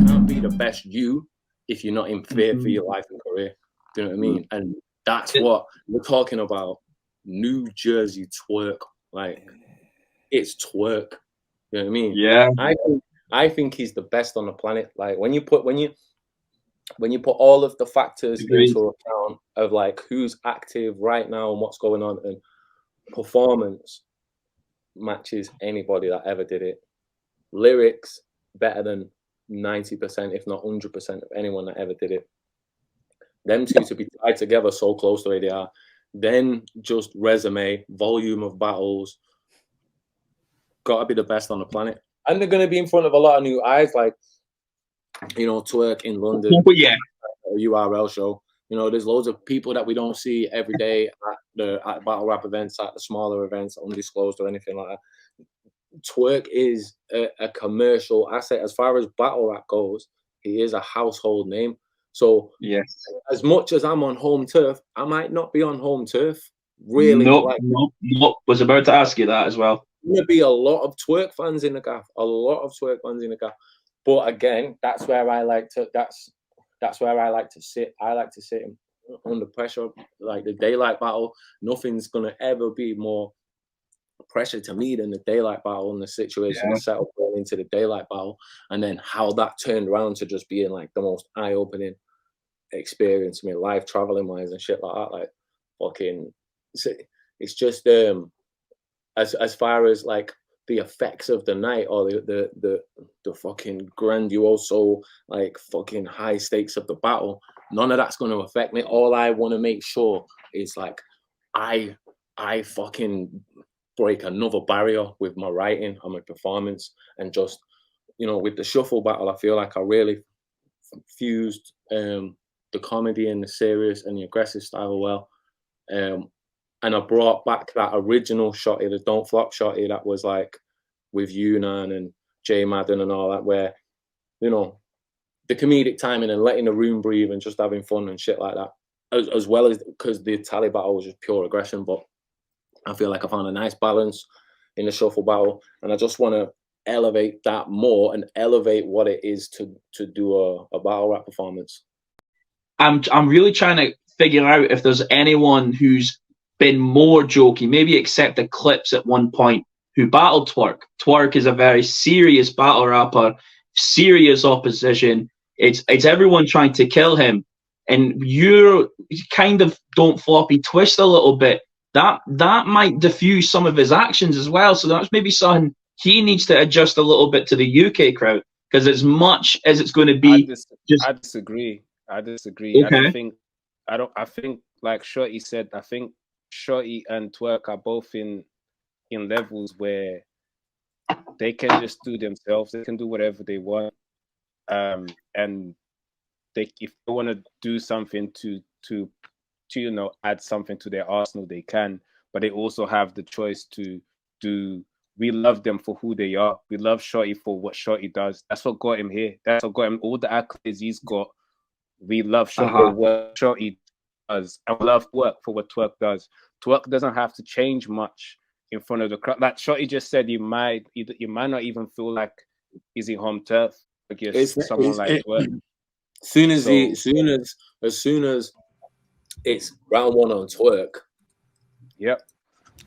Can't be the best you if you're not in fear for your life and career. Do you know what I mean? And that's what we're talking about. Nu Jerzey Twork, like it's twerk. You know what I mean? Yeah. I think he's the best on the planet. Like when you put all of the factors into account of like who's active right now and what's going on, and performance matches anybody that ever did it. Lyrics better than 90%, if not 100% of anyone that ever did it. Them two to be tied together so close the way they are. Then just resume, volume of battles, gotta be the best on the planet. And they're gonna be in front of a lot of new eyes, like, you know, Twork in London. But yeah, a URL show. You know, there's loads of people that we don't see every day at battle rap events, at the smaller events, undisclosed or anything like that. Twork is a commercial asset. As far as battle rap goes, he is a household name. So yes, as much as I'm on home turf, I might not be on home turf. Really, nope. Was about to ask you that as well. There'll be a lot of Twork fans in the gaff. A lot of Twork fans in the gaff. But again, that's where I like to. That's where I like to sit. I like to sit under pressure, like the daylight battle. Nothing's gonna ever be more pressure to me than the daylight battle and the situation set up going into the daylight battle, and then how that turned around to just being like the most eye-opening experience. I mean, life traveling wise and shit like that. Like, fucking, it's just as far as like the effects of the night or the fucking grandiose, like fucking high stakes of the battle, none of that's going to affect me. All I want to make sure is like I fucking break another barrier with my writing and my performance, and just, you know, with the shuffle battle, I feel like I really fused the comedy and the serious and the aggressive style well. And I brought back that original Shotty, the Don't Flop Shotty that was like with Yunnan and Jay Madden and all that, where, you know, the comedic timing and letting the room breathe and just having fun and shit like that, as well as, because the tally battle was just pure aggression. But I feel like I found a nice balance in the shuffle battle, and I just want to elevate that more and elevate what it is to do a battle rap performance. I'm really trying to figure out if there's anyone who's been more jokey, maybe except the clips at one point, who battled Twork. Twork is a very serious battle rapper, serious opposition. It's everyone trying to kill him, and you kind of don't floppy twist a little bit. That might diffuse some of his actions as well. So that's maybe something he needs to adjust a little bit to the UK crowd, because as much as it's going to be, I disagree. Okay. I think like Shotty said, I think Shotty and Twork are both in levels where they can just do themselves. They can do whatever they want, and if they want to do something to you know, add something to their arsenal, they can. But they also have the choice to do. We love them for who they are. We love Shotty for what Shotty does. That's what got him here. That's what got him all the accolades he's got. We love Shotty for what Shotty does, and we love Twork for what Twork does. Twork doesn't have to change much in front of the crowd. Like Shotty just said, you might not even feel like he's in home turf against someone like Twork. As soon as it's round one on Twork. Yep.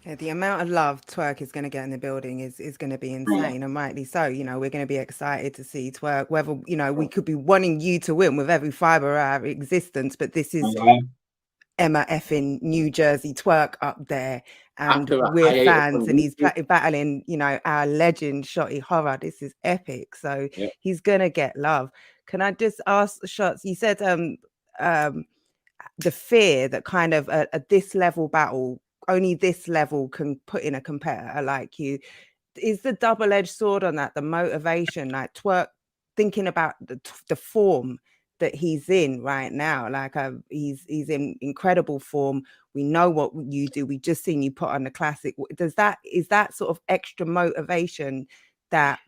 Yeah, the amount of love Twork is going to get in the building is going to be insane, and rightly so. You know, we're going to be excited to see Twork. Whether, you know, we could be wanting you to win with every fiber of our existence, but this is Emma effing Nu Jerzey Twork up there, and we're fans, and he's battling, you know, our legend Shotty Horroh. This is epic. So he's going to get love. Can I just ask, Shots? You said the fear that kind of at this level battle, only this level can put in a competitor like you. Is the double-edged sword on that, the motivation, like Twork thinking about the form that he's in right now? Like he's in incredible form. We know what you do. We just seen you put on the classic. Is that sort of extra motivation that,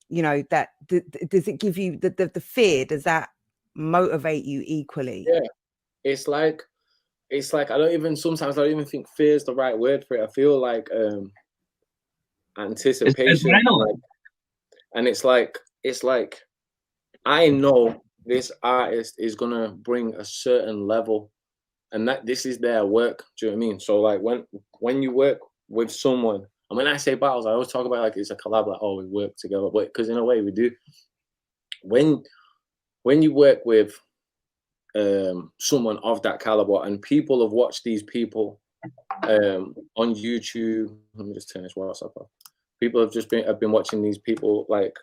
you know, that does it give you the fear? Does that motivate you equally? Yeah, it's like sometimes I don't even think fear is the right word for it. I feel like anticipation, and it's like I know this artist is gonna bring a certain level, and that this is their work. Do you know what I mean? So like when you work with someone, and when I say battles, I always talk about like it's a collab, like oh we work together, but because in a way we do. When you work with someone of that caliber, and people have watched these people on YouTube. Let me just turn this WhatsApp off. People have been watching these people like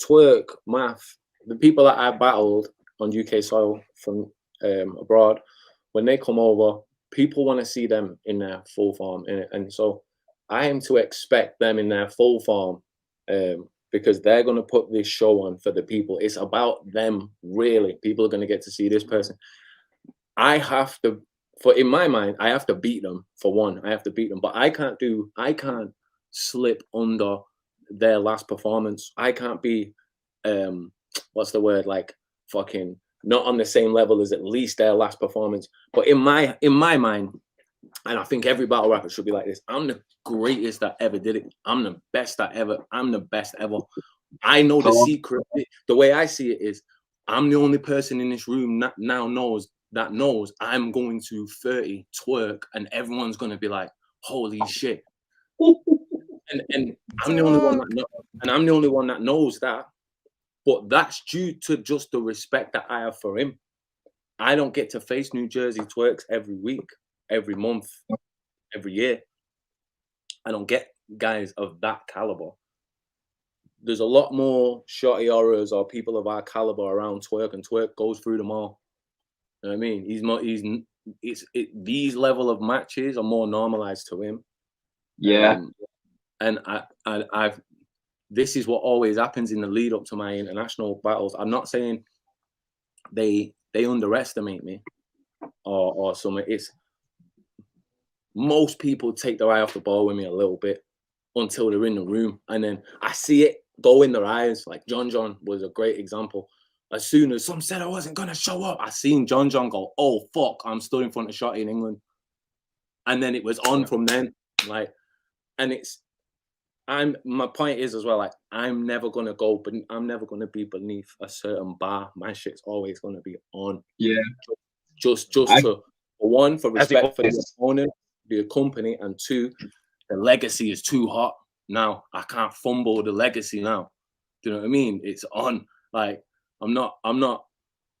Twork, Math, the people that I battled on UK soil from abroad. When they come over, people want to see them in their full form, and so I am to expect them in their full form because they're going to put this show on for the people. It's about them, really. People are going to get to see this person. I have to, in my mind, I have to beat them. For one, I have to beat them, but I can't slip under their last performance. I can't be, what's the word, like fucking not on the same level as at least their last performance. But in my mind, and I think every battle rapper should be like this, I'm the greatest that ever did it. I'm the best that ever. I'm the best ever. I know the secret. The way I see it is, I'm the only person in this room that now knows I'm going to 30 twerk, and everyone's going to be like, holy shit. and I'm the only one that I'm the only one that knows that. But that's due to just the respect that I have for him. I don't get to face Nu Jerzey Tworks every week, every month, every year. I don't get guys of that caliber. There's a lot more Shotty Horrohs or people of our caliber around Twork, and Twork goes through them all. You know what I mean? These level of matches are more normalized to him. Yeah. And I've this is what always happens in the lead up to my international battles. I'm not saying they underestimate me or something. It's most people take their eye off the ball with me a little bit until they're in the room, and then I see it go in their eyes. Like John was a great example. As soon as some said I wasn't gonna show up, I seen John go, oh fuck, I'm stood in front of Shotty in England. And then it was on from then. Like, and my point is as well, like I'm never gonna be beneath a certain bar. My shit's always gonna be on. Yeah. Just for one, for respect for the opponent, the company, and two, the legacy is too hot now. I can't fumble the legacy now. Do you know what I mean? It's on. Like I'm not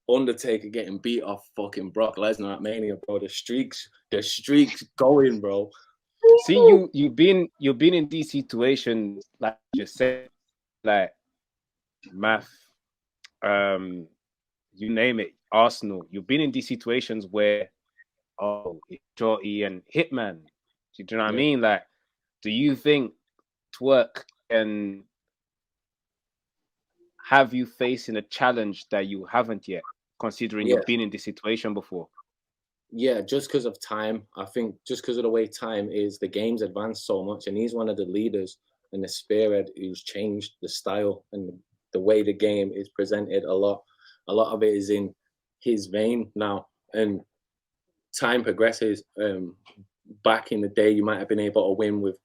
Undertaker getting beat off fucking Brock Lesnar at Mania, bro. The streaks going, bro. See, you've been in these situations, like you said, like Math, you name it, Arsenal. You've been in these situations where, oh, it's Shotty and Hitman. Do you know what I mean? Like, do you think Twork can have you facing a challenge that you haven't yet, considering you've been in this situation before? Yeah, just because of time. I think just because of the way time is, the game's advanced so much, and he's one of the leaders and the spearhead who's changed the style and the way the game is presented. A lot of it is in his vein now, and time progresses. Back in the day, you might have been able to win with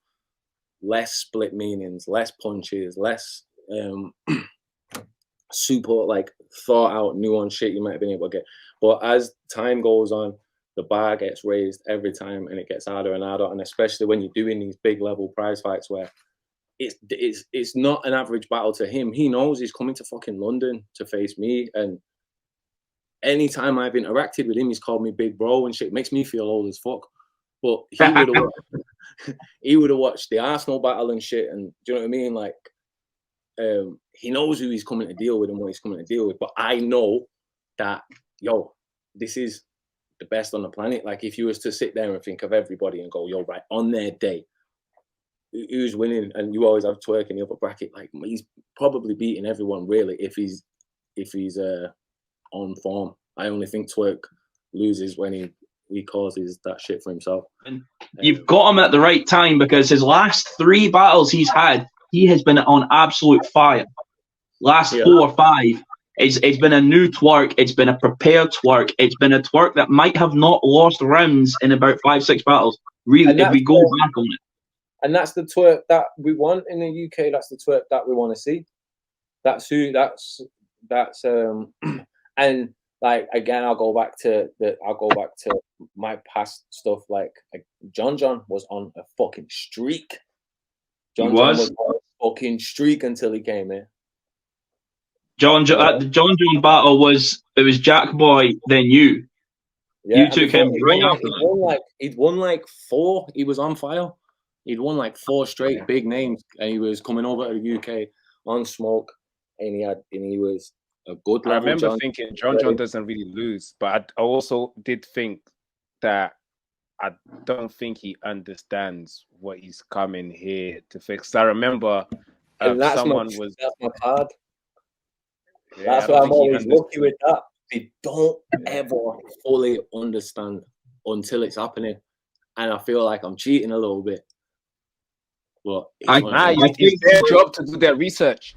less split meanings, less punches, less super like thought out nuanced shit you might have been able to get. But as time goes on, the bar gets raised every time, and it gets harder and harder. And especially when you're doing these big level prize fights where it's not an average battle to him. He knows he's coming to fucking London to face me, and anytime I've interacted with him, he's called me big bro and shit. It makes me feel old as fuck. But he would have watched the Arsenal battle and shit, and do you know what I mean? Like, he knows who he's coming to deal with and what he's coming to deal with. But I know that, this is the best on the planet. Like, if you was to sit there and think of everybody and go, right, on their day, who's winning? And you always have Twork in the upper bracket. Like, he's probably beating everyone, really, if he's on form. I only think Twork loses when he causes that shit for himself. And you've got him at the right time, because his last 3 battles he's had, he has been on absolute fire. Last 4 or 5, it's been a new Twork. It's been a prepared Twork. It's been a Twork that might have not lost rounds in about 5-6 battles. Really, if we go back on it. And that's the twerk that we want in the UK. That's the twerk that we want to see. That's and like again, I'll go back to my past stuff. Like John was on a fucking streak. John was on a fucking streak until he came in. The John battle was Jack Boy, then you. Yeah, you took him right after that. He'd won like 4. He was on fire. He'd won like 4 straight big names, and he was coming over to the UK on smoke, and he was a good. I remember thinking John doesn't really lose, but I also did think that I don't think he understands what he's coming here to fix. I remember that's my card. Yeah, that's why I'm always lucky with that. They don't ever fully understand until it's happening, and I feel like I'm cheating a little bit. But it's their job to do their research.